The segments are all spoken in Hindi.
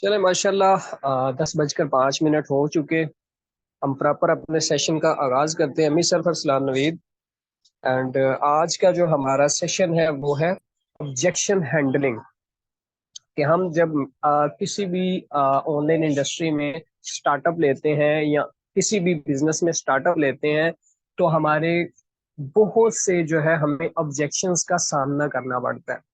चले माशाल्लाह। 10:05 हो चुके। हम प्रॉपर अपने सेशन का आगाज करते हैं। मिस सरफर सलाम नवीद। एंड आज का जो हमारा सेशन है वो है ऑब्जेक्शन हैंडलिंग। कि हम जब किसी भी ऑनलाइन इंडस्ट्री में स्टार्टअप लेते हैं या किसी भी बिजनेस में स्टार्टअप लेते हैं, तो हमारे बहुत से जो है हमें ऑब्जेक्शंस का सामना करना पड़ता है।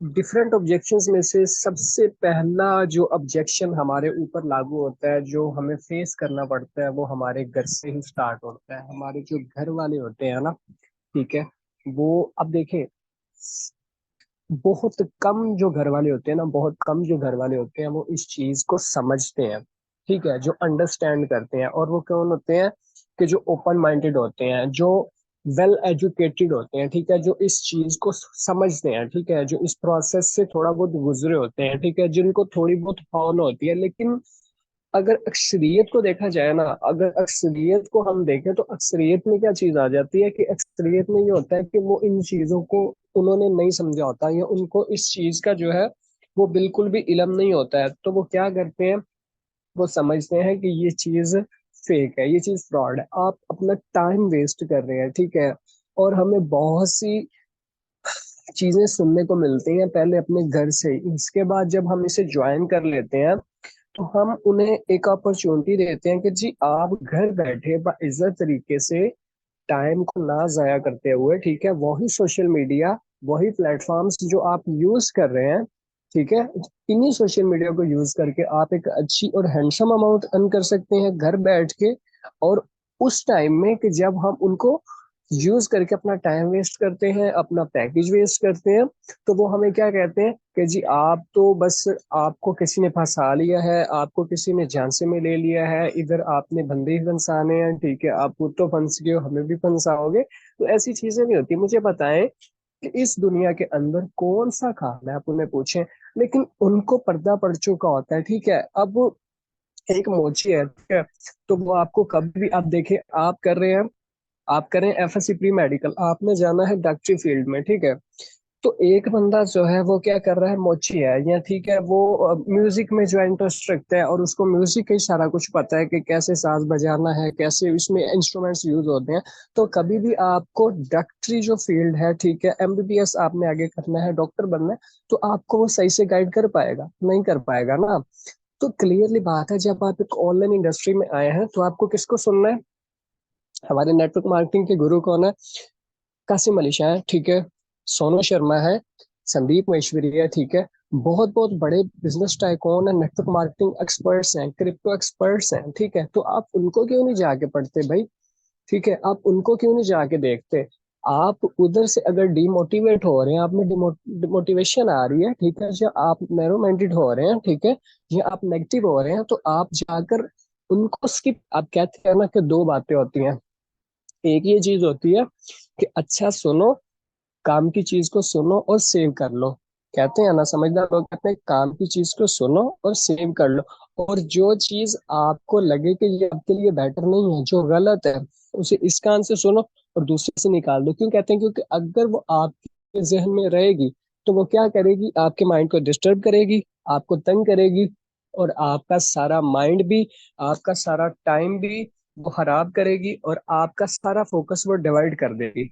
डिफरेंट ऑब्जेक्शंस में से सबसे पहला जो ऑब्जेक्शन हमारे ऊपर लागू होता है, जो हमें फेस करना पड़ता है, वो हमारे घर से ही स्टार्ट होता है। हमारे जो घर वाले होते हैं ना, ठीक है, वो अब देखें, बहुत कम जो घर वाले होते हैं ना, बहुत कम जो घर वाले होते हैं वो इस चीज को समझते हैं। ठीक है, जो अंडरस्टैंड करते हैं। और वो कौन होते हैं? कि जो ओपन माइंडेड होते हैं, जो वेल एजुकेटेड होते हैं, ठीक है, जो इस चीज को समझते हैं, ठीक है, जो इस प्रोसेस से थोड़ा बहुत गुजरे होते हैं, ठीक है, जिनको थोड़ी बहुत फॉलो होती है। लेकिन अगर अक्सरियत को देखा जाए ना, अगर अक्सरियत को हम देखें, तो अक्सरियत में क्या चीज आ जाती है कि अक्सरियत में ये होता है कि वो इन चीजों को उन्होंने नहीं समझा होता, या उनको इस चीज का जो है वो बिल्कुल भी इल्म नहीं होता है। तो वो क्या करते हैं? वो समझते हैं कि ये चीज फेक है, ये चीज फ्रॉड है, आप अपना टाइम वेस्ट कर रहे हैं, ठीक है। और हमें बहुत सी चीजें सुनने को मिलती हैं पहले अपने घर से ही। इसके बाद जब हम इसे ज्वाइन कर लेते हैं, तो हम उन्हें एक अपॉर्चुनिटी देते हैं कि जी आप घर बैठे बाइज्जत तरीके से टाइम को ना जाया करते हुए, ठीक है, वही सोशल मीडिया, वही प्लेटफॉर्म्स जो आप यूज कर रहे हैं, ठीक है, इन्हीं सोशल मीडिया को यूज करके आप एक अच्छी और हैंडसम अमाउंट अर्न कर सकते हैं घर बैठ के। और उस टाइम में कि जब हम उनको यूज करके अपना टाइम वेस्ट करते हैं, अपना पैकेज वेस्ट करते हैं, तो वो हमें क्या कहते हैं कि जी आप तो बस, आपको किसी ने फंसा लिया है, आपको किसी ने झांसे में ले लिया है, इधर आपने बंदे ही फंसाने हैं, ठीक है, आप खुद तो फंस गए हो, हमें भी फंसाओगे। तो ऐसी चीजें नहीं होती। मुझे बताएं कि इस दुनिया के अंदर कौन सा काम है, आप उन्हें पूछें, लेकिन उनको पर्दा पड़ चुका होता है, ठीक है। अब एक मोची है, ठीक है, तो वो आपको कभी भी, आप देखें, आप कर रहे हैं, आप करें एफएससी प्री मेडिकल, आपने जाना है डॉक्टरी फील्ड में, ठीक है। तो एक बंदा जो है वो क्या कर रहा है, मोची है, या ठीक है, वो म्यूजिक में जो इंटरेस्ट रखता है और उसको म्यूजिक का ही सारा कुछ पता है कि कैसे साज बजाना है, कैसे इसमें इंस्ट्रूमेंट्स यूज होते हैं। तो कभी भी आपको डॉक्टरी जो फील्ड है, ठीक है, एमबीबीएस आपने आगे करना है, डॉक्टर बनना है, तो आपको वो सही से गाइड कर पाएगा? नहीं कर पाएगा ना। तो क्लियरली बात है, जब आप एक ऑनलाइन इंडस्ट्री में आए हैं, तो आपको किसको सुनना है? हमारे नेटवर्क मार्केटिंग के गुरु कौन है? कासिम अली शाह है, ठीक है, सोनू शर्मा है, संदीप महेश्वरी है, ठीक है, बहुत बहुत बड़े बिजनेस टाइकून है, नेटवर्क मार्केटिंग एक्सपर्ट्स हैं, क्रिप्टो एक्सपर्ट्स हैं, ठीक है। तो आप उनको क्यों नहीं जाके पढ़ते भाई? ठीक है, आप उनको क्यों नहीं जाके देखते? आप उधर से अगर डिमोटिवेट हो रहे हैं, आप में डिमोटिवेशन आ रही है, ठीक है, या आप नैरो माइंडेड हो रहे हैं, ठीक है, या आप नेगेटिव हो रहे हैं, तो आप जाकर उनको स्किप। आप कहते हैं ना कि दो बातें होती हैं। एक ये चीज होती है कि अच्छा सुनो, काम की चीज को सुनो और सेव कर लो। कहते हैं ना, समझदार लोग कहते हैं काम की चीज को सुनो और सेव कर लो। और जो चीज आपको लगे कि ये आपके लिए बेटर नहीं है, जो गलत है, उसे इस कान से सुनो और दूसरे से निकाल दो। क्यों कहते हैं? क्योंकि अगर वो आपके जहन में रहेगी, तो वो क्या करेगी? आपके माइंड को डिस्टर्ब करेगी, आपको तंग करेगी, और आपका सारा माइंड भी, आपका सारा टाइम भी वो खराब करेगी, और आपका सारा फोकस वो डिवाइड कर देगी।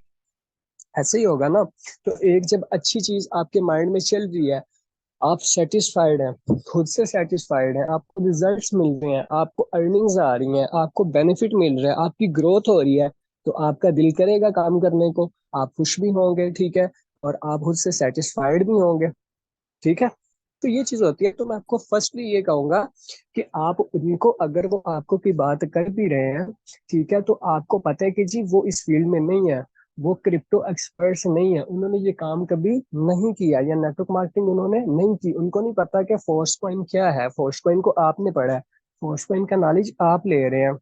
ऐसे ही होगा ना। तो एक जब अच्छी चीज आपके माइंड में चल रही है, आप सेटिस्फाइड हैं, खुद से सेटिस्फाइड हैं, आपको रिजल्ट्स मिल रहे हैं, आपको अर्निंग्स आ रही हैं, आपको बेनिफिट मिल रहा है, आपकी ग्रोथ हो रही है, तो आपका दिल करेगा काम करने को, आप खुश भी होंगे, ठीक है, और आप खुद से सेटिस्फाइड भी होंगे, ठीक है। तो ये चीज होती है। तो मैं आपको फर्स्टली ये कहूंगा कि आप उनको, अगर वो आपको की बात कर भी रहे हैं, ठीक है, तो आपको पता है कि जी वो इस फील्ड में नहीं है, वो क्रिप्टो एक्सपर्ट्स नहीं है, उन्होंने ये काम कभी नहीं किया, या नेटवर्क मार्केटिंग उन्होंने नहीं की, उनको नहीं पता कि फोर्स कॉइन क्या है। फोर्स कॉइन को आपने पढ़ा है, फोर्स कॉइन का नॉलेज आप ले रहे हैं,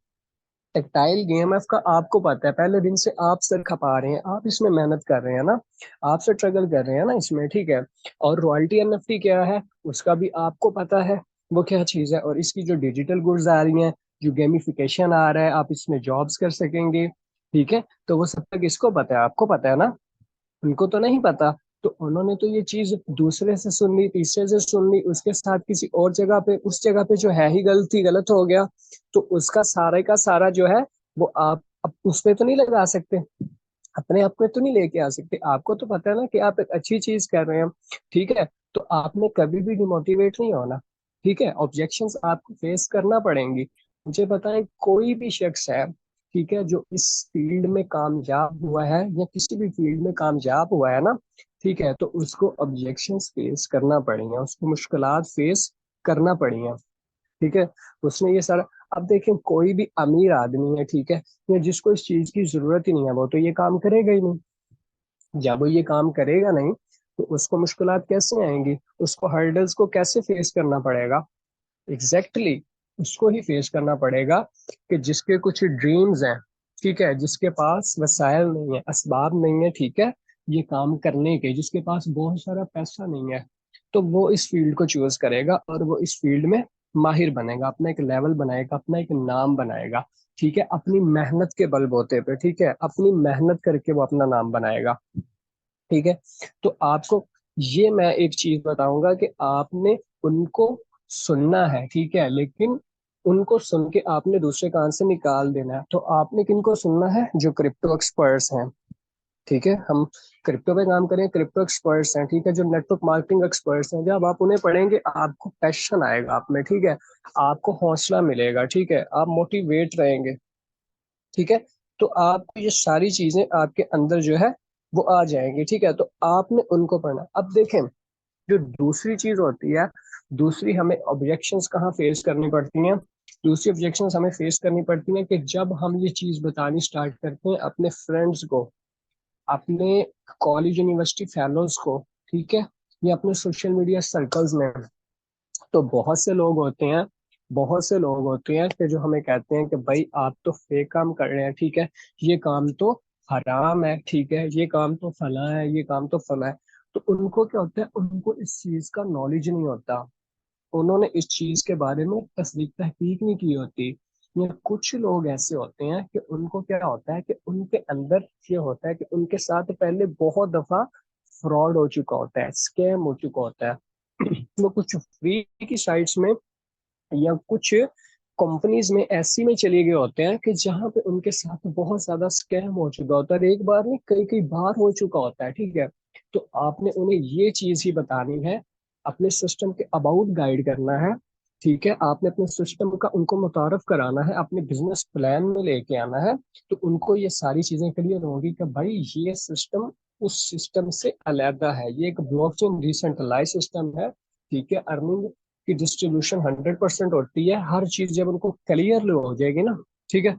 टेक्टाइल गेएमएफ का आपको पता है, पहले दिन से आप सर खपा रहे हैं, आप इसमें मेहनत कर रहे हैं ना, आप स्ट्रगल कर रहे हैं ना इसमें, ठीक है। और रॉयल्टी एनएफटी क्या है, उसका भी आपको पता है वो क्या चीज है। और इसकी जो डिजिटल गुड्स आ रही हैं, जो गेमिफिकेशन आ रहा है, आप इसमें जॉब्स कर सकेंगे, ठीक है। तो वो सब तक इसको पता है, आपको पता है ना, उनको तो नहीं पता। तो उन्होंने तो ये चीज दूसरे से सुन ली, तीसरे से सुन ली, उसके साथ किसी और जगह पे, उस जगह पे जो है ही गलती गलत हो गया, तो उसका सारे का सारा जो है वो आप अब उस पे तो नहीं लगा सकते, अपने आप में तो नहीं लेके आ सकते। आपको तो पता है ना कि आप एक अच्छी चीज कर रहे हैं, ठीक है, तो आपने कभी भी डिमोटिवेट नहीं होना। ठीक है, ऑब्जेक्शंस आपको फेस करना पड़ेंगी। मुझे बताएं कोई भी शख्स है, ठीक है, जो इस फील्ड में कामयाब हुआ है या किसी भी फील्ड में कामयाब हुआ है ना, ठीक है, तो उसको ऑब्जेक्शंस फेस करना पड़ेंगे, उसको मुश्किलात फेस करना पड़ेंगे। ठीक है, उसने ये सारा, अब देखें कोई भी अमीर आदमी है, ठीक है, या जिसको इस चीज की जरूरत ही नहीं है, वो तो ये काम करेगा ही नहीं। जब वो ये काम करेगा नहीं तो उसको मुश्किलात कैसे आएंगी, उसको हर्डल्स को कैसे फेस करना पड़ेगा। एग्जैक्टली exactly, उसको ही फेस करना पड़ेगा कि जिसके कुछ ड्रीम्स हैं, ठीक है, जिसके पास वसाइल नहीं है, असबाब नहीं है, ठीक है, ये काम करने के, जिसके पास बहुत सारा पैसा नहीं है, तो वो इस फील्ड को चूज करेगा और वो इस फील्ड में माहिर बनेगा, अपना एक लेवल बनाएगा, अपना एक नाम बनाएगा। ठीक है, अपनी मेहनत के बलबूते पे, ठीक है, अपनी मेहनत करके वो अपना नाम बनाएगा। ठीक है, तो आपको ये मैं एक चीज बताऊंगा कि आपने उनको सुनना है, ठीक है, लेकिन उनको सुन के आपने दूसरे कान से निकाल देना है। तो आपने किनको सुनना है, जो क्रिप्टो एक्सपर्ट्स हैं। ठीक है, हम क्रिप्टो पे काम करें, क्रिप्टो एक्सपर्ट्स हैं, ठीक है, जो नेटवर्क मार्केटिंग एक्सपर्ट्स हैं, जब आप उन्हें पढ़ेंगे आपको पैशन आएगा आप में, ठीक है, आपको हौसला मिलेगा, ठीक है, आप मोटिवेट रहेंगे। ठीक है, तो आपको ये सारी चीजें आपके अंदर जो है वो आ जाएंगी। ठीक है, तो आपने उनको पढ़ना। अब देखें, जो दूसरी चीज होती है, दूसरी हमें ऑब्जेक्शंस कहाँ फेस करनी पड़ती हैं, दूसरी ऑब्जेक्शंस हमें फेस करनी पड़ती हैं कि जब हम ये चीज बतानी स्टार्ट करते हैं अपने फ्रेंड्स को, अपने कॉलेज यूनिवर्सिटी फेलोज को, ठीक है, या अपने सोशल मीडिया सर्कल्स में। तो बहुत से लोग होते हैं, बहुत से लोग होते हैं कि जो हमें कहते हैं कि भाई आप तो फेक काम कर रहे हैं, ठीक है, ये काम तो हराम है, ठीक है, ये काम तो फला है, ये काम तो फला है। तो उनको क्या होता है, उनको इस चीज का नॉलेज नहीं होता, उन्होंने इस चीज के बारे में तस्दीक तहकीक नहीं की होती। या कुछ लोग ऐसे होते हैं कि उनको क्या होता है कि उनके अंदर ये होता है कि उनके साथ पहले बहुत दफा फ्रॉड हो चुका होता है, स्कैम हो चुका होता है। वो कुछ फ्री की साइट्स में या कुछ कंपनीज में ऐसी में चले गए होते हैं कि जहाँ पे उनके साथ बहुत ज्यादा स्कैम हो चुका होता है, एक बार नहीं कई कई बार हो चुका होता है। ठीक है, तो आपने उन्हें ये चीज ही बतानी है, अपने सिस्टम के अबाउट गाइड करना है। ठीक है, आपने अपने सिस्टम का उनको मुतारफ कराना है, अपने बिजनेस प्लान में लेके आना है। तो उनको ये सारी चीजें क्लियर होंगी कि भाई ये सिस्टम उस सिस्टम से अलहदा है, ये एक ब्लॉकचेन डिसेंट्रलाइज सिस्टम है। ठीक है, अर्निंग की डिस्ट्रीब्यूशन 100% होती है, हर चीज जब उनको क्लियर हो जाएगी ना, ठीक है,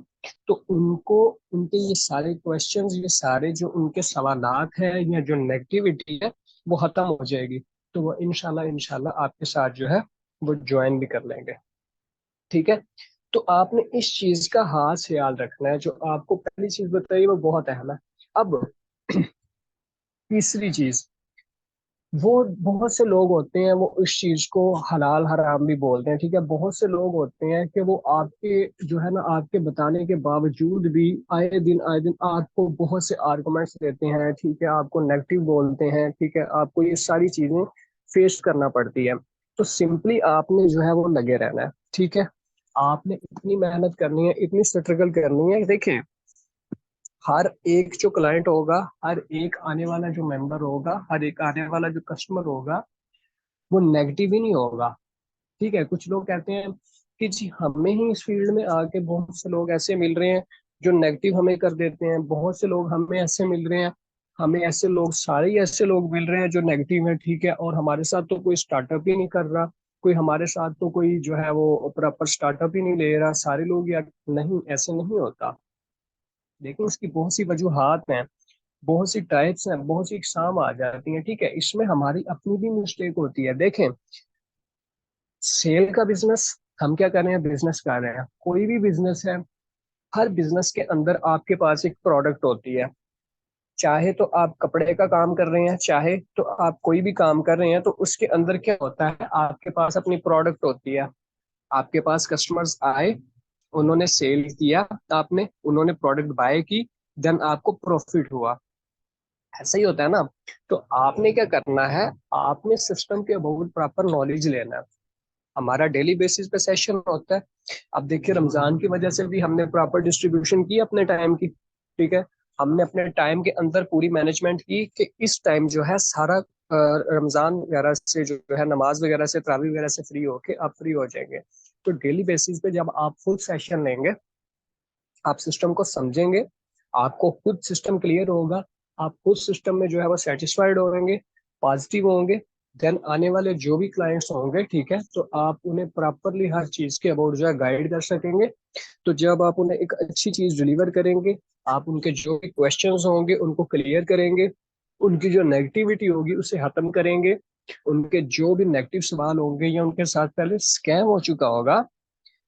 तो उनको उनके ये सारे क्वेश्चंस, ये सारे जो उनके सवालात हैं या जो नेगेटिविटी है वो खत्म हो जाएगी। तो वो इंशाल्लाह इंशाल्लाह आपके साथ जो है वो ज्वाइन भी कर लेंगे। ठीक है, तो आपने इस चीज का खास ख्याल रखना है, जो आपको पहली चीज बताई वो बहुत अहम है। अब तीसरी चीज, वो बहुत से लोग होते हैं वो इस चीज को हलाल हराम भी बोलते हैं। ठीक है, बहुत से लोग होते हैं कि वो आपके जो है ना, आपके बताने के बावजूद भी आए दिन आपको बहुत से आर्गुमेंट्स देते हैं, ठीक है, आपको नेगेटिव बोलते हैं, ठीक है, आपको ये सारी चीजें फेस करना पड़ती है। तो सिंपली आपने जो है वो लगे रहना है। ठीक है, आपने इतनी मेहनत करनी है, इतनी स्ट्रगल करनी है। देखें, हर एक जो क्लाइंट होगा, हर एक आने वाला जो मेंबर होगा, हर एक आने वाला जो कस्टमर होगा, वो नेगेटिव ही नहीं होगा। ठीक है, कुछ लोग कहते हैं कि जी हमें ही इस फील्ड में आके बहुत से लोग ऐसे मिल रहे हैं जो नेगेटिव हमें कर देते हैं, बहुत से लोग हमें ऐसे मिल रहे हैं, हमें ऐसे लोग, सारे ही ऐसे लोग मिल रहे हैं जो नेगेटिव है। ठीक है, और हमारे साथ तो कोई स्टार्टअप ही नहीं कर रहा, कोई हमारे साथ तो कोई जो है वो प्रॉपर स्टार्टअप ही नहीं ले रहा, सारे लोग यार, नहीं ऐसे नहीं होता। लेकिन उसकी बहुत सी वजूहात हैं, बहुत सी टाइप्स हैं, बहुत सी इकसाम आ जाती हैं। ठीक है, इसमें हमारी अपनी भी मिस्टेक होती है। देखें, सेल का बिजनेस, हम क्या कर रहे हैं, बिजनेस कर रहे हैं, कोई भी बिजनेस है, हर बिजनेस के अंदर आपके पास एक प्रोडक्ट होती है। चाहे तो आप कपड़े का काम कर रहे हैं, चाहे तो आप कोई भी काम कर रहे हैं, तो उसके अंदर क्या होता है, आपके पास अपनी प्रोडक्ट होती है। आपके पास कस्टमर्स आए, उन्होंने सेल किया, आपने उन्होंने प्रोडक्ट बाय की, देन आपको प्रॉफिट हुआ। ऐसा ही होता है ना। तो आपने क्या करना है, आपने सिस्टम के अबाउट प्रॉपर नॉलेज लेना है। हमारा डेली बेसिस पे सेशन होता है। अब देखिए रमजान की वजह से भी हमने प्रॉपर डिस्ट्रीब्यूशन की अपने टाइम की, ठीक है। हमने अपने टाइम के अंदर पूरी मैनेजमेंट की कि इस टाइम जो है सारा रमजान वगैरह से जो है नमाज वगैरह से तरावी वगैरह से फ्री होके आप फ्री हो जाएंगे। तो डेली बेसिस पे जब आप फुल सेशन लेंगे, आप सिस्टम को समझेंगे, आपको खुद सिस्टम क्लियर होगा, आप खुद सिस्टम में जो है वो सेटिस्फाइड होंगे, पॉजिटिव होंगे। देन आने वाले जो भी क्लाइंट्स होंगे, ठीक है, तो आप उन्हें प्रॉपरली हर चीज के अबाउट जो है गाइड कर सकेंगे। तो जब आप उन्हें एक अच्छी चीज डिलीवर करेंगे, आप उनके जो भी क्वेश्चंस होंगे उनको क्लियर करेंगे, उनकी जो नेगेटिविटी होगी उसे खत्म करेंगे, उनके जो भी नेगेटिव सवाल होंगे या उनके साथ पहले स्कैम हो चुका होगा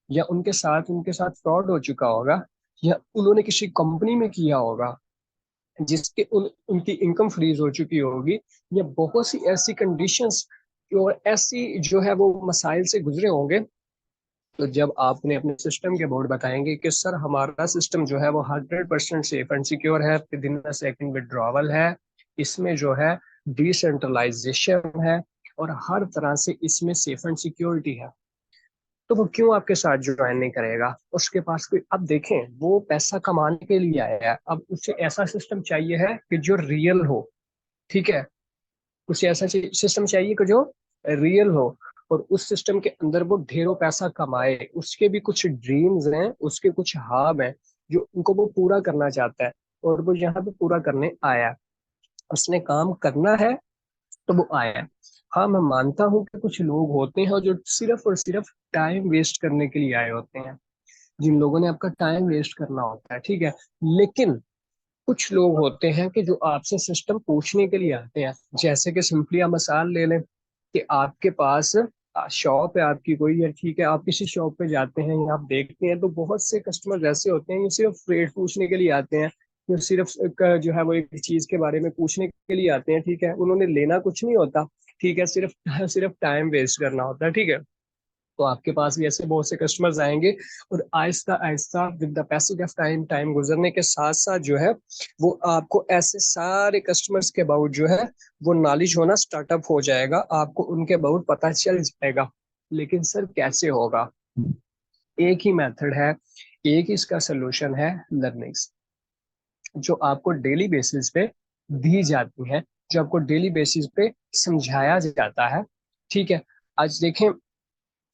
या उनके साथ फ्रॉड हो चुका होगा या उन्होंने किसी कंपनी में किया होगा जिसके उनकी इनकम फ्रीज हो चुकी होगी, या बहुत सी ऐसी कंडीशंस और ऐसी जो है वो मसाइल से गुजरे होंगे। तो जब आपने अपने सिस्टम के बोर्ड बताएंगे कि सर हमारा सिस्टम जो है वो 100% सेफ एंड सिक्योर है, with in a second withdrawal है, इसमें जो है डिसेंट्रलाइजेशन है और हर तरह से इसमें सेफ एंड सिक्योरिटी है, तो वो क्यों आपके साथ ज्वाइन नहीं करेगा? उसके पास कोई, अब देखें वो पैसा कमाने के लिए आया है, अब उसे ऐसा सिस्टम चाहिए है कि जो रियल हो, ठीक है। उसे ऐसा सिस्टम चाहिए कि जो रियल हो, और उस सिस्टम के अंदर वो ढेरों पैसा कमाए। उसके भी कुछ ड्रीम्स हैं, उसके कुछ ख्वाब हैं जो उनको वो पूरा करना चाहता है, और वो यहाँ पे पूरा करने आया है। उसने काम करना है तो वो आया है। हाँ मैं मानता हूँ कि कुछ लोग होते हैं जो सिर्फ और सिर्फ टाइम वेस्ट करने के लिए आए होते हैं, जिन लोगों ने आपका टाइम वेस्ट करना होता है, ठीक है। लेकिन कुछ लोग होते हैं कि जो आपसे सिस्टम पूछने के लिए आते हैं। जैसे कि सिंपली आप मिसाल ले लें कि आपके पास शॉप है आपकी कोई, या ठीक है, आप किसी शॉप पे जाते हैं या आप देखते हैं तो बहुत से कस्टमर ऐसे होते हैं, ये सिर्फ रेट पूछने के लिए आते हैं, जो सिर्फ जो है वो एक चीज के बारे में पूछने के लिए आते हैं, ठीक है। उन्होंने लेना कुछ नहीं होता, ठीक है, सिर्फ सिर्फ टाइम वेस्ट करना होता है, ठीक है। तो आपके पास भी ऐसे बहुत से कस्टमर्स आएंगे, और Aahista Aahista with the passage of time, time गुजरने के साथ साथ जो है वो आपको ऐसे सारे कस्टमर्स के अबाउट जो है वो नॉलेज होना स्टार्टअप हो जाएगा, आपको उनके अबाउट पता चल जाएगा। लेकिन सर कैसे होगा? एक ही मेथड है, एक ही इसका सोल्यूशन है, लर्निंग्स, जो आपको डेली बेसिस पे दी जाती है, जो आपको डेली बेसिस पे समझाया जाता है, ठीक है। आज देखें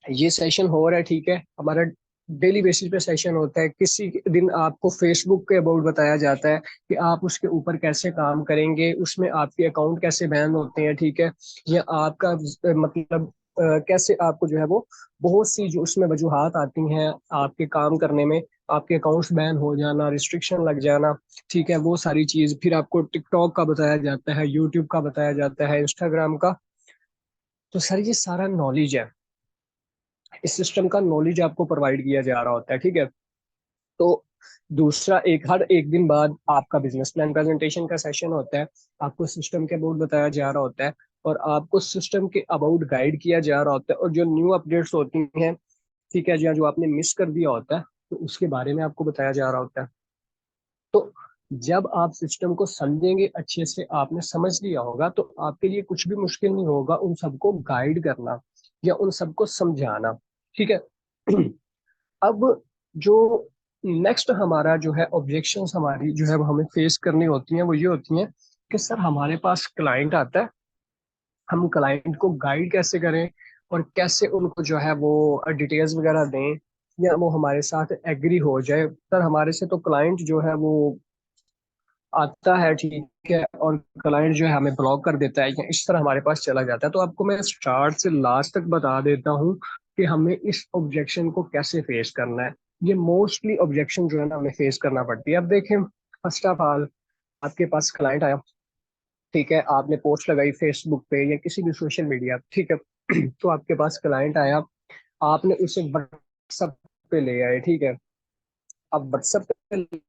ये सेशन हो रहा है, ठीक है, हमारा डेली बेसिस पे सेशन होता है। किसी दिन आपको फेसबुक के अबाउट बताया जाता है कि आप उसके ऊपर कैसे काम करेंगे, उसमें आपके अकाउंट कैसे बैन होते हैं, ठीक है, या आपका मतलब कैसे आपको जो है वो बहुत सी जो उसमें वजूहात आती हैं आपके काम करने में, आपके अकाउंट्स बैन हो जाना, रिस्ट्रिक्शन लग जाना, ठीक है, वो सारी चीज। फिर आपको टिकटॉक का बताया जाता है, यूट्यूब का बताया जाता है, इंस्टाग्राम का। तो सर ये सारा नॉलेज है, इस सिस्टम का नॉलेज आपको प्रोवाइड किया जा रहा होता है, ठीक है। तो दूसरा, एक हर एक दिन बाद आपका बिजनेस प्लान प्रेजेंटेशन का सेशन होता है, आपको सिस्टम के अबाउट बताया जा रहा होता है, और आपको सिस्टम के अबाउट गाइड किया जा रहा होता है, और जो न्यू अपडेट्स होती हैं, ठीक है, जो जो आपने मिस कर दिया होता है तो उसके बारे में आपको बताया जा रहा होता है। तो जब आप सिस्टम को समझेंगे अच्छे से, आपने समझ लिया होगा, तो आपके लिए कुछ भी मुश्किल नहीं होगा उन सबको गाइड करना या उन सबको समझाना, ठीक है। अब जो नेक्स्ट हमारा जो है ऑब्जेक्शंस हमारी जो है वो हमें फेस करनी होती हैं, वो ये होती हैं कि सर हमारे पास क्लाइंट आता है, हम क्लाइंट को गाइड कैसे करें और कैसे उनको जो है वो डिटेल्स वगैरह दें, या वो हमारे साथ एग्री हो जाए। सर हमारे से तो क्लाइंट जो है वो आता है, ठीक है, और क्लाइंट जो है हमें ब्लॉक कर देता है या इस तरह हमारे पास चला जाता है। तो आपको मैं स्टार्ट से लास्ट तक बता देता हूँ कि हमें इस ऑब्जेक्शन को कैसे फेस करना है। ये मोस्टली ऑब्जेक्शन जो है ना हमें फेस करना पड़ती है। अब देखें, फर्स्ट ऑफ ऑल, आपके पास क्लाइंट आया, ठीक है, आपने पोस्ट लगाई फेसबुक पे या किसी भी सोशल मीडिया, ठीक है। तो आपके पास क्लाइंट आया, आपने उसे व्हाट्सएप पे ले आए, ठीक है। अब व्हाट्सएप पे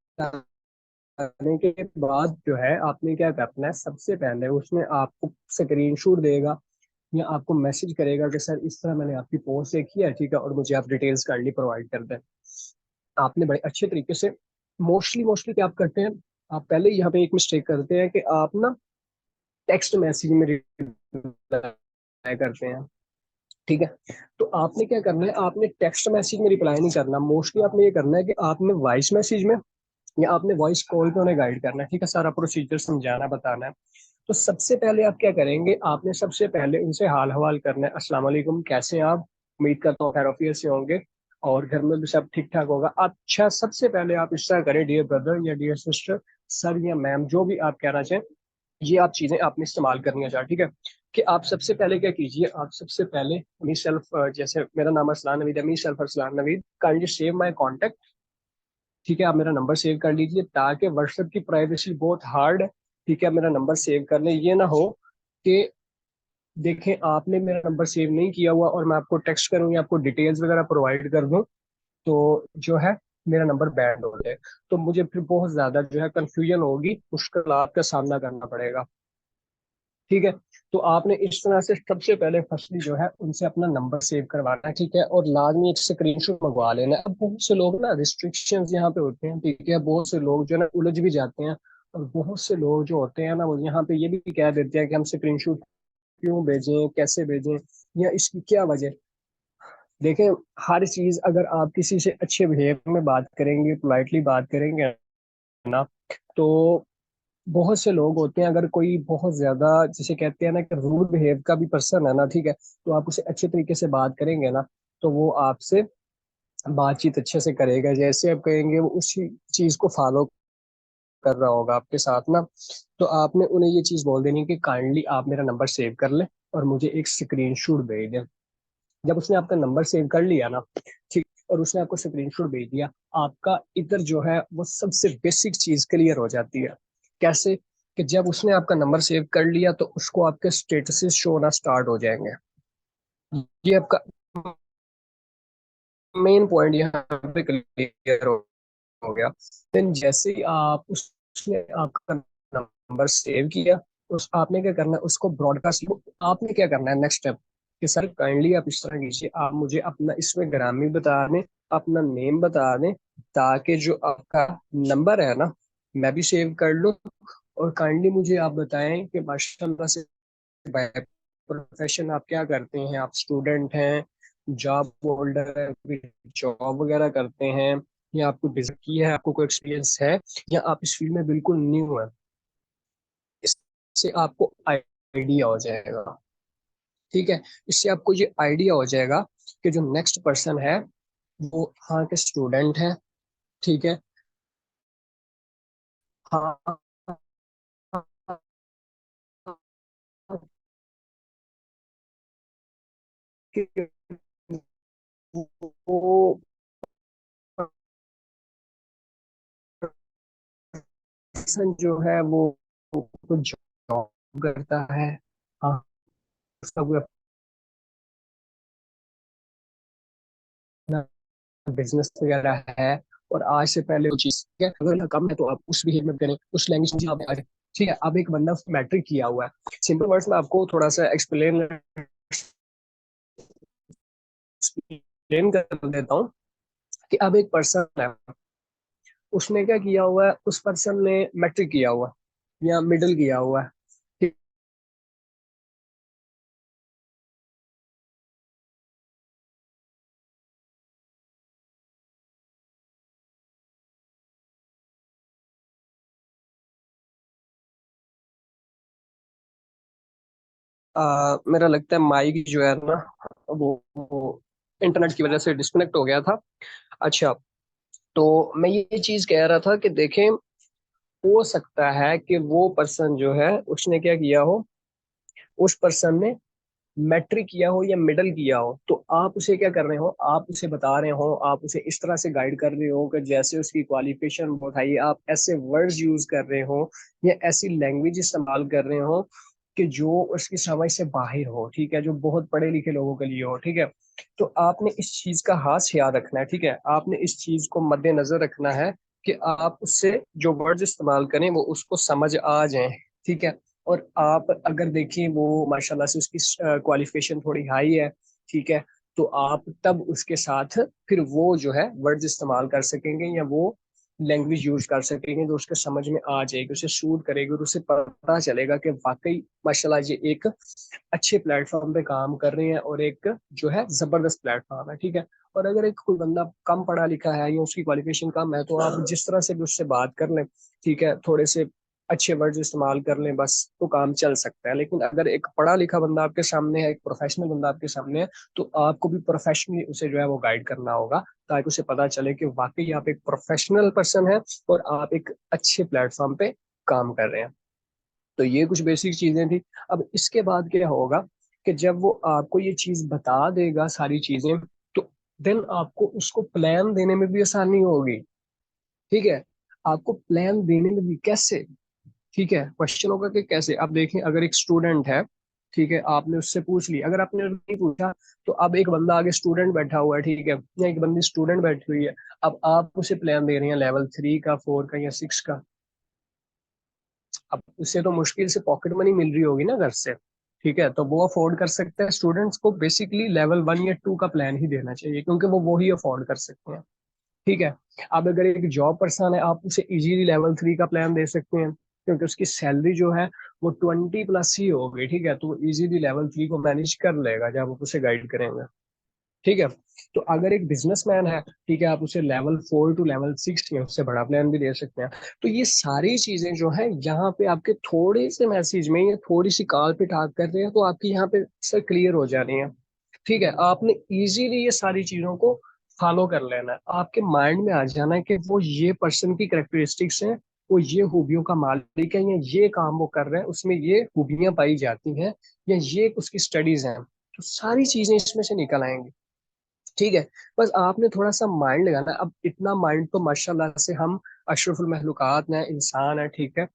आने के बाद जो है आपने क्या करना है, सबसे पहले उसमें आपको स्क्रीनशॉट देगा या आपको मैसेज करेगा कि सर इस तरह मैंने आपकी पोस्ट देखी है, ठीक है, और मुझे आप डिटेल्स काइंडली प्रोवाइड कर दें। आपने बड़े अच्छे तरीके से, मोस्टली मोस्टली क्या आप करते हैं, आप पहले यहाँ पे एक मिस्टेक करते हैं कि आप ना टेक्स्ट मैसेज में रिप्लाई करते हैं। ठीक है, तो आपने क्या करना है, आपने टेक्स्ट मैसेज में रिप्लाई नहीं करना, मोस्टली आपने ये करना है कि आपने वॉइस मैसेज में या आपने वॉइस कॉल पे उन्हें गाइड करना है। ठीक है, सारा प्रोसीजर समझाना बताना है। तो सबसे पहले आप क्या करेंगे, आपने सबसे पहले उनसे हाल हवाल करना है, अस्सलाम वालेकुम कैसे हैं आप, उम्मीद करता हूँ खैरियत से होंगे और घर में भी सब ठीक ठाक होगा। अच्छा, सबसे पहले आप इस तरह करें, डियर ब्रदर या डियर सिस्टर, सर या मैम, जो भी आप कहना चाहें, ये आप चीजें आपने इस्तेमाल करनी है सर। ठीक है, कि आप सबसे पहले क्या कीजिए, आप सबसे पहले मी सेल्फ, जैसे मेरा नाम अरसलान नवीद है, myself Arsalan Naveed, kindly save my contact. ठीक है, आप मेरा नंबर सेव कर लीजिए, ताकि व्हाट्सएप की प्राइवेसी बहुत हार्ड है। ठीक है, मेरा नंबर सेव कर लें, ये ना हो कि देखें आपने मेरा नंबर सेव नहीं किया हुआ और मैं आपको टेक्स्ट करूँ या आपको डिटेल्स वगैरह प्रोवाइड कर दूं, तो जो है मेरा नंबर बैंड हो जाए, तो मुझे फिर बहुत ज्यादा जो है कंफ्यूजन होगी, मुश्किल का सामना करना पड़ेगा। ठीक है, तो आपने इस तरह से सबसे पहले फर्स्टली जो है उनसे अपना नंबर सेव करवाना है। ठीक है, और लाजमी एक स्क्रीनशॉट मंगवा लेना है। अब बहुत से लोग ना रिस्ट्रिक्शंस यहाँ पे होते हैं, ठीक है, बहुत से लोग जो है ना उलझ भी जाते हैं, और बहुत से लोग जो होते हैं ना वो यहाँ पे ये भी कह देते हैं कि हम स्क्रीनशॉट क्यों भेजें, कैसे भेजें, या इसकी क्या वजह। देखें, हर चीज अगर आप किसी से अच्छे बिहेव में बात करेंगे, पोलाइटली बात करेंगे ना, तो बहुत से लोग होते हैं, अगर कोई बहुत ज्यादा जिसे कहते हैं ना कि रूड बिहेव का भी पर्सन है ना, ठीक है, तो आप उसे अच्छे तरीके से बात करेंगे ना, तो वो आपसे बातचीत अच्छे से करेगा, जैसे आप कहेंगे वो उसी चीज को फॉलो कर रहा होगा आपके साथ ना। तो आपने उन्हें ये चीज बोल देनी कि काइंडली आप मेरा नंबर सेव कर लें और मुझे एक स्क्रीनशॉट भेज दें। जब उसने आपका नंबर सेव कर लिया ना, ठीक, और उसने आपको स्क्रीनशॉट भेज दिया, आपका इधर जो है वो सबसे बेसिक चीज क्लियर हो जाती है। कैसे, कि जब उसने आपका नंबर सेव कर लिया तो उसको आपके स्टेटसेस शो होना स्टार्ट हो जाएंगे। ये आपका मेन पॉइंट यहाँ पे क्लियर हो गया। देन जैसे ही आप उसने आपका नंबर सेव किया, उस आपने क्या करना है, उसको ब्रॉडकास्ट, आपने क्या करना है नेक्स्ट स्टेप, कि सर काइंडली आप इस तरह कीजिए, आप मुझे अपना इसमें ग्रामी बता दें, अपना नेम बता दें, ताकि जो आपका नंबर है ना मैं भी सेव कर लूँ। और काइंडली मुझे आप बताएं कि माशाल्लाह से बाय प्रोफेशन आप क्या करते हैं, आप स्टूडेंट हैं, जॉब होल्डर है, जॉब वगैरह करते हैं, या आपको बिजनेस की है, आपको कोई एक्सपीरियंस है, या आप इस फील्ड में बिल्कुल न्यू है। इससे आपको आइडिया हो जाएगा। ठीक है, इससे आपको ये आइडिया हो जाएगा कि जो नेक्स्ट पर्सन है वो हाँ के स्टूडेंट है। ठीक है, हाँ, कि वो पर्सन जो है वो कुछ जॉब करता है, हाँ, उसका कोई अपना बिजनेस वगैरह है, और आज से पहले वो चीज, ठीक है, अगर कम है तो आप उस बिहेव में करें, उस लैंग्वेज में आप आ जाए। ठीक है, अब एक बंदा मैट्रिक किया हुआ है, सिंपल वर्ड्स में आपको थोड़ा सा एक्सप्लेन कर देता हूँ, कि अब एक पर्सन है, उसने क्या किया हुआ है, उस पर्सन ने मैट्रिक किया हुआ है या मिडिल किया हुआ है। ठीक, मेरा लगता है माइक जो है ना वो इंटरनेट की वजह से डिस्कनेक्ट हो गया था। अच्छा, तो मैं ये चीज कह रहा था कि देखें, हो सकता है कि वो पर्सन जो है उसने क्या किया हो, उस पर्सन ने मैट्रिक किया हो या मिडल किया हो, तो आप उसे क्या कर रहे हो, आप उसे बता रहे हो, आप उसे इस तरह से गाइड कर रहे हो कि जैसे उसकी क्वालिफिकेशन बताइए, आप ऐसे वर्ड्स यूज कर रहे हो या ऐसी लैंग्वेज इस्तेमाल कर रहे हो कि जो उसकी समझ से बाहर हो, ठीक है, जो बहुत पढ़े लिखे लोगों के लिए हो। ठीक है, तो आपने इस चीज का खास ख्याल रखना है। ठीक है, आपने इस चीज को मद्देनजर रखना है कि आप उससे जो वर्ड्स इस्तेमाल करें वो उसको समझ आ जाए। ठीक है, और आप अगर देखिए वो माशाल्लाह से उसकी क्वालिफिकेशन थोड़ी हाई है, ठीक है, तो आप तब उसके साथ फिर वो जो है वर्ड्स इस्तेमाल कर सकेंगे, या वो लैंग्वेज यूज कर सकेंगे जो उसके समझ में आ जाएगी, उसे सूट करेगी और उसे पता चलेगा कि वाकई माशाल्लाह ये एक अच्छे प्लेटफॉर्म पे काम कर रहे हैं और एक जो है जबरदस्त प्लेटफॉर्म है, ठीक है। और अगर एक कोई बंदा कम पढ़ा लिखा है या उसकी क्वालिफिकेशन कम है, तो आप जिस तरह से भी उससे बात कर लें, ठीक है, थोड़े से अच्छे वर्ड्स इस्तेमाल कर लें बस, तो काम चल सकता है। लेकिन अगर एक पढ़ा लिखा बंदा आपके सामने है, एक प्रोफेशनल बंदा आपके सामने है, तो आपको भी प्रोफेशनली उसे जो है वो गाइड करना होगा, ताकि उसे पता चले कि वाकई आप एक प्रोफेशनल पर्सन है और आप एक अच्छे प्लेटफॉर्म पे काम कर रहे हैं। तो ये कुछ बेसिक चीजें थी। अब इसके बाद क्या होगा कि जब वो आपको ये चीज बता देगा सारी चीजें, तो देन आपको उसको प्लान देने में भी आसानी होगी, ठीक है। आपको प्लान देने में भी कैसे, ठीक है, क्वेश्चन होगा कि कैसे। अब देखें, अगर एक स्टूडेंट है, ठीक है, आपने उससे पूछ लिया, अगर आपने नहीं पूछा तो अब एक बंदा आगे स्टूडेंट बैठा हुआ है, ठीक है, या एक बंदी स्टूडेंट बैठी हुई है, अब आप उसे प्लान दे रहे हैं लेवल 3 का, 4 का या 6 का। अब उससे तो मुश्किल से पॉकेट मनी मिल रही होगी ना घर से, ठीक है, तो वो अफोर्ड कर सकते हैं। स्टूडेंट्स को बेसिकली लेवल 1 या 2 का प्लान ही देना चाहिए, क्योंकि वो ही अफोर्ड कर सकते हैं, ठीक है। अब अगर एक जॉब पर्सन है, आप उसे इजीली लेवल 3 का प्लान दे सकते हैं, क्योंकि उसकी सैलरी जो है वो 20+ ही होगी, ठीक है, तो वो इजीली लेवल 3 को मैनेज कर लेगा जब आप उसे गाइड करेंगे, ठीक है। तो अगर एक बिजनेसमैन है, ठीक है, आप उसे लेवल 4 टू लेवल 6 या उससे बड़ा प्लान भी दे सकते हैं। तो ये सारी चीजें जो है यहाँ पे आपके थोड़े से मैसेज में या थोड़ी सी कॉल पे टाक कर रहे हैं, तो आपकी यहाँ पे सर क्लियर हो जानी है, ठीक है। आपने इजीली ये सारी चीजों को फॉलो कर लेना है, आपके माइंड में आ जाना है कि वो ये पर्सन की करेक्टरिस्टिक्स हैं, वो ये खूबियों का मालिक है, या ये काम वो कर रहे हैं उसमें ये खूबियां पाई जाती हैं, या ये उसकी स्टडीज हैं, तो सारी चीजें इसमें से निकल आएंगी, ठीक है। बस आपने थोड़ा सा माइंड लगाना है। अब इतना माइंड तो माशाल्लाह से हम अशरफुल महलूकात हैं, इंसान है, ठीक है,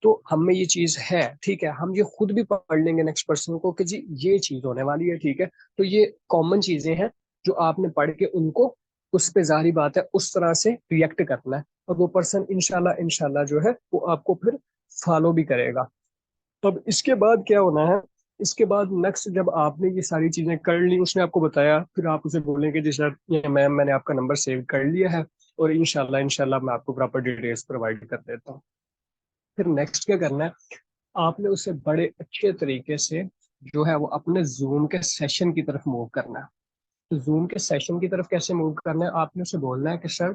तो हम में ये चीज है, ठीक है, हम ये खुद भी पढ़ लेंगे नेक्स्ट पर्सन को कि जी ये चीज होने वाली है, ठीक है। तो ये कॉमन चीजें हैं जो आपने पढ़ के उनको उस पे जाहिर बात है उस तरह से रिएक्ट करना है, और वो पर्सन इंशाल्लाह इंशाल्लाह जो है वो आपको फिर फॉलो भी करेगा। तब इसके बाद क्या होना है, इसके बाद नेक्स्ट जब आपने ये सारी चीजें कर ली, उसने आपको बताया, फिर आप उसे बोलेंगे जी सर ये मैम मैंने आपका नंबर सेव कर लिया है, और इंशाल्लाह इंशाल्लाह मैं आपको प्रॉपर डिटेल्स प्रोवाइड कर देता हूँ। फिर नेक्स्ट क्या करना है, आपने उसे बड़े अच्छे तरीके से जो है वो अपने जूम के सेशन की तरफ मूव करना है। तो जूम के सेशन की तरफ कैसे मूव करना है, आपने उसे बोलना है कि सर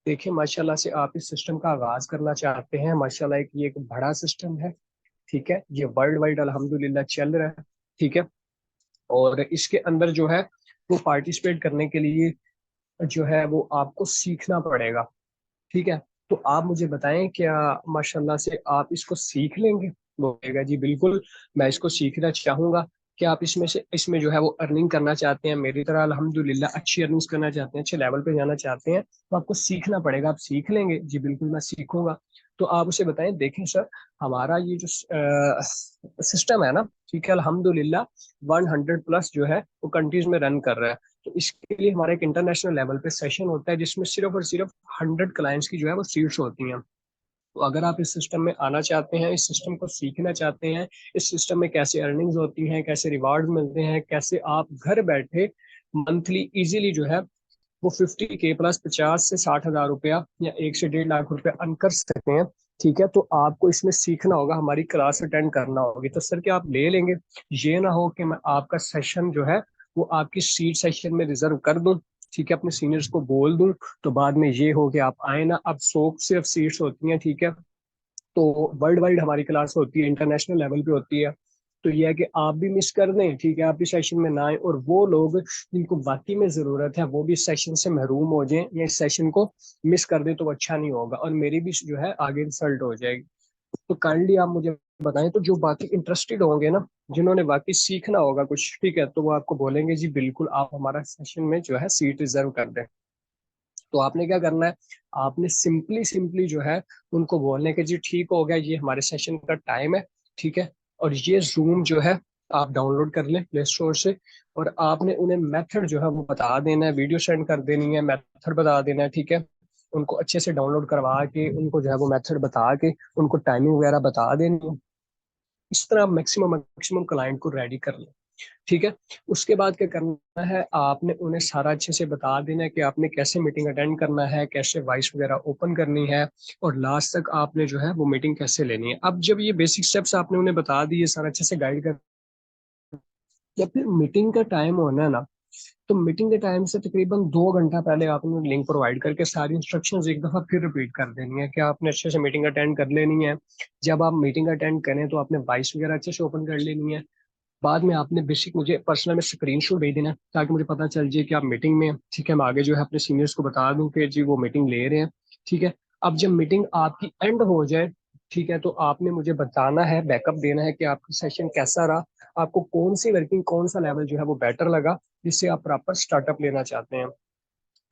देखिए माशाल्लाह से आप इस सिस्टम का आगाज करना चाहते हैं, माशाल्लाह एक ये एक बड़ा सिस्टम है, ठीक है, ये वर्ल्ड वाइड अल्हम्दुलिल्लाह चल रहा है, ठीक है। और इसके अंदर जो है वो पार्टिसिपेट करने के लिए जो है वो आपको सीखना पड़ेगा, ठीक है। तो आप मुझे बताएं क्या माशाल्लाह से आप इसको सीख लेंगे। वो कहेगा जी बिल्कुल मैं इसको सीखना चाहूंगा। क्या आप इसमें से इसमें जो है वो अर्निंग करना चाहते हैं मेरी तरह अल्हम्दुलिल्लाह अच्छी अर्निंग्स करना चाहते हैं, अच्छे लेवल पे जाना चाहते हैं, तो आपको सीखना पड़ेगा। आप सीख लेंगे जी बिल्कुल मैं सीखूंगा। तो आप उसे बताएं देखें सर हमारा ये जो सिस्टम है ना, ठीक है, अल्हम्दुलिल्लाह 100+ जो है वो कंट्रीज में रन कर रहा है। तो इसके लिए हमारा एक इंटरनेशनल लेवल पे सेशन होता है जिसमें सिर्फ और सिर्फ 100 क्लाइंट्स की जो है वो सीट्स होती हैं। तो अगर आप इस सिस्टम में आना चाहते हैं, इस सिस्टम को सीखना चाहते हैं, इस सिस्टम में कैसे अर्निंग्स होती हैं, कैसे रिवार्ड मिलते हैं, कैसे आप घर बैठे मंथली इजीली जो है वो 50K प्लस 50 से 60 हज़ार रुपया या 1 से 1.5 लाख रुपया अर्न कर सकते हैं, ठीक है, तो आपको इसमें सीखना होगा, हमारी क्लास अटेंड करना होगी। तो सर क्या आप ले लेंगे, ये ना हो कि मैं आपका सेशन जो है वो आपकी सीट सेशन में रिजर्व कर दूं, ठीक है, अपने सीनियर्स को बोल दूं, तो बाद में ये हो कि आप आए ना। अब 100 सिर्फ सीट्स होती हैं, ठीक है, तो वर्ल्ड वाइड हमारी क्लास होती है, इंटरनेशनल लेवल पे होती है। तो यह है कि आप भी मिस कर दें, ठीक है, आप इस सेशन में ना आए, और वो लोग जिनको वाकई में जरूरत है वो भी इस सेशन से महरूम हो जाएं या इस सेशन को मिस कर दें, तो अच्छा नहीं होगा और मेरी भी जो है आगे इंसल्ट हो जाएगी। तो काइंडली आप मुझे बताएं, तो जो बाकी इंटरेस्टेड होंगे ना, जिन्होंने बाकी सीखना होगा कुछ, ठीक है, तो वो आपको बोलेंगे जी बिल्कुल आप हमारा सेशन में जो है सीट रिजर्व कर दें। तो आपने क्या करना है, आपने सिंपली सिंपली जो है उनको बोलने के जी ठीक हो गया, ये हमारे सेशन का टाइम है, ठीक है, और ये जूम जो है आप डाउनलोड कर लें प्ले स्टोर से, और आपने उन्हें मेथड जो है वो बता देना है, वीडियो सेंड कर देनी है, मेथड बता देना है, ठीक है, उनको अच्छे से डाउनलोड करवा के उनको जो है वो मेथड बता के उनको टाइमिंग वगैरह बता देनी है। इस तरह मैक्सिमम मैक्सिमम क्लाइंट को रेडी कर लें। ठीक है। उसके बाद क्या करना है, आपने उन्हें सारा अच्छे से बता देना है कि आपने कैसे मीटिंग अटेंड करना है, कैसे वॉइस वगैरह ओपन करनी है, और लास्ट तक आपने जो है वो मीटिंग कैसे लेनी है। अब जब ये बेसिक स्टेप्स आपने उन्हें बता दिए, सारा अच्छे से गाइड कर, जब फिर मीटिंग का टाइम होना है ना, तो मीटिंग के टाइम से तकरीबन 2 घंटा पहले आपने लिंक प्रोवाइड करके सारी इंस्ट्रक्शंस एक दफा फिर रिपीट कर देनी है कि आपने अच्छे से मीटिंग अटेंड कर लेनी है। जब आप मीटिंग अटेंड करें तो आपने वॉइस वगैरह अच्छे से ओपन कर लेनी है। बाद में आपने बेसिक मुझे पर्सनल में स्क्रीनशॉट भेज देना है, ताकि मुझे पता चल जाए कि आप मीटिंग में हैं। ठीक है, मैं आगे जो है अपने सीनियर्स को बता दूं कि जी वो मीटिंग ले रहे हैं। ठीक है। अब जब मीटिंग आपकी एंड हो जाए, ठीक है, तो आपने मुझे बताना है, बैकअप देना है कि आपका सेशन कैसा रहा, आपको कौन सी वर्किंग, कौन सा लेवल जो है वो बेटर लगा, जिससे आप प्रॉपर स्टार्टअप लेना चाहते हैं।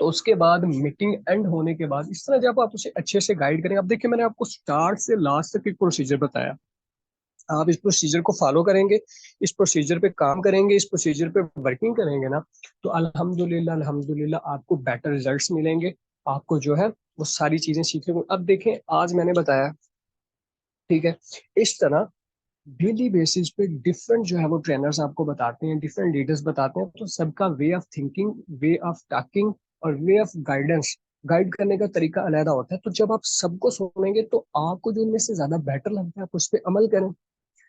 तो उसके बाद मीटिंग एंड होने के बाद इस तरह जब आप उसे अच्छे से गाइड करें, अब देखिए मैंने आपको स्टार्ट से लास्ट तक एक प्रोसीजर बताया, आप इस प्रोसीजर को फॉलो करेंगे, इस प्रोसीजर पे काम करेंगे, इस प्रोसीजर पे वर्किंग करेंगे ना, तो अल्हम्दुलिल्लाह अल्हम्दुलिल्लाह आपको बेटर रिजल्ट्स मिलेंगे। आपको जो है वो सारी चीजें सीखने को, अब देखें आज मैंने बताया, ठीक है, इस तरह डेली बेसिस पे डिफरेंट जो है वो ट्रेनर्स आपको बताते हैं, डिफरेंट लीडर्स बताते हैं, तो सबका way of thinking, way of talking और वे ऑफ गाइडेंस, गाइड करने का तरीका अलग होता है। तो जब आप सबको सुनेंगे तो आपको जो इनमें से ज्यादा बेटर लगता है आप उस पर अमल करें,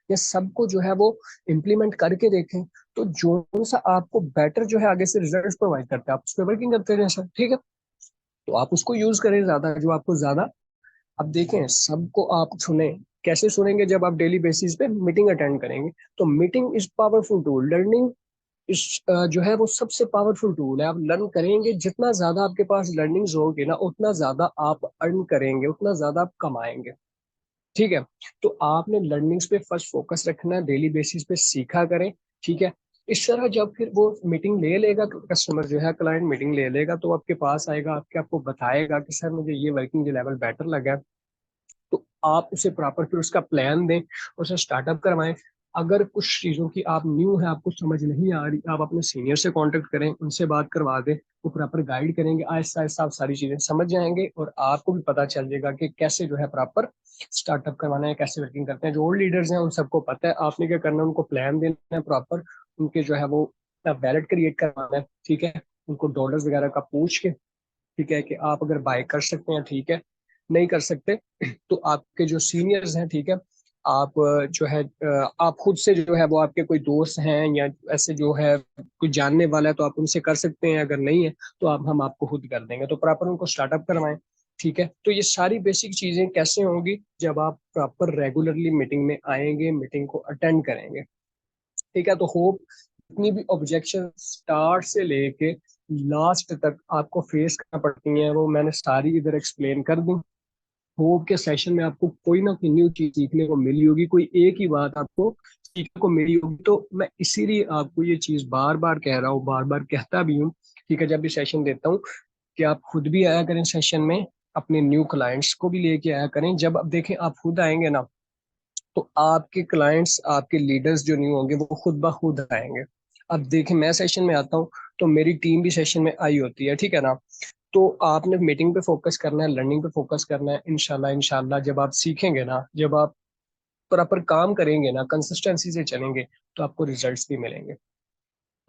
या सबको जो है वो इम्प्लीमेंट करके देखें। तो जो सा आपको बेटर जो है आगे से रिजल्ट प्रोवाइड करते हैं, आप उस पर वर्किंग करते रहें सर, ठीक है। तो आप उसको यूज करें ज्यादा, जो आपको ज्यादा। अब देखें, सबको आप सुने, कैसे सुनेंगे, जब आप डेली बेसिस पे मीटिंग अटेंड करेंगे। तो meeting is powerful tool, learning इस जो है वो सबसे पावरफुल टूल है। आप लर्न करेंगे, जितना ज्यादा आपके पास लर्निंग्स होगी ना, उतना ज्यादा आप अर्न करेंगे, उतना ज्यादा आप कमाएंगे। ठीक है। तो आपने लर्निंग्स पे फर्स्ट फोकस रखना है, डेली बेसिस पे सीखा करें। ठीक है। इस तरह जब फिर वो मीटिंग ले लेगा, कस्टमर जो है क्लाइंट मीटिंग ले लेगा, तो आपके पास आएगा, आपको बताएगा कि सर मुझे ये वर्किंग लेवल बेटर लगा है। तो आप उसे प्रॉपर फिर उसका प्लान दें, उसे स्टार्टअप करवाएं। अगर कुछ चीज़ों की आप न्यू है, आपको समझ नहीं आ रही, आप अपने सीनियर से कांटेक्ट करें, उनसे बात करवा दें, वो प्रॉपर गाइड करेंगे, आहिस्ता आहिस्ता आप सारी चीज़ें समझ जाएंगे, और आपको भी पता चल जाएगा कि कैसे जो है प्रॉपर स्टार्टअप करवाना है, कैसे वर्किंग करते हैं। जो ओल्ड लीडर्स हैं उन सबको पता है, आपने क्या करना है, उनको प्लान देना है प्रॉपर, उनके जो है वो वैलेट क्रिएट करवाना है। ठीक है। उनको डॉलर्स वगैरह का पूछ के, ठीक है, कि आप अगर बाय कर सकते हैं ठीक है, नहीं कर सकते तो आपके जो सीनियर्स हैं, ठीक है, आप जो है आप खुद से जो है वो आपके कोई दोस्त हैं या ऐसे जो है कोई जानने वाला है, तो आप उनसे कर सकते हैं, अगर नहीं है तो आप हम आपको खुद कर देंगे। तो प्रॉपर उनको स्टार्टअप करवाएं। ठीक है। तो ये सारी बेसिक चीजें कैसे होंगी, जब आप प्रॉपर रेगुलरली मीटिंग में आएंगे, मीटिंग को अटेंड करेंगे। ठीक है। तो होप जितनी भी ऑब्जेक्शन स्टार्ट से लेके लास्ट तक आपको फेस करना पड़ती हैं, वो मैंने सारी इधर एक्सप्लेन कर दी। होप के सेशन में आपको कोई ना कोई न्यू चीज सीखने को मिली होगी, कोई एक ही बात आपको सीखने को मिली होगी। तो मैं इसीलिए आपको ये चीज बार बार कह रहा हूँ, बार बार कहता भी हूँ, ठीक है, जब भी सेशन देता हूँ, कि आप खुद भी आया करें सेशन में, अपने न्यू क्लाइंट्स को भी लेके आया करें। जब अब देखें आप खुद आएंगे ना, तो आपके क्लाइंट्स, आपके लीडर्स जो नहीं होंगे, वो खुद ब खुद आएंगे। अब देखिए मैं सेशन में आता हूँ, तो मेरी टीम भी सेशन में आई होती है, ठीक है ना। तो आपने मीटिंग पे फोकस करना है, लर्निंग पे फोकस करना है। इंशाल्लाह इंशाल्लाह जब आप सीखेंगे ना, जब आप प्रॉपर काम करेंगे ना, कंसिस्टेंसी से चलेंगे, तो आपको रिजल्ट्स भी मिलेंगे।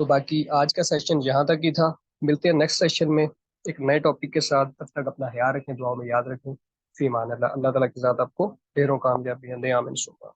तो बाकी आज का सेशन यहाँ तक ही था। मिलते हैं नेक्स्ट सेशन में एक नए टॉपिक के साथ। तब तक अपना ख्याल रखें, दुआ में याद रखें। फी मान अल्लाह, अल्लाह ताला के साथ आपको ढेरों कामयाबियां दे, आमीन सुम्मा।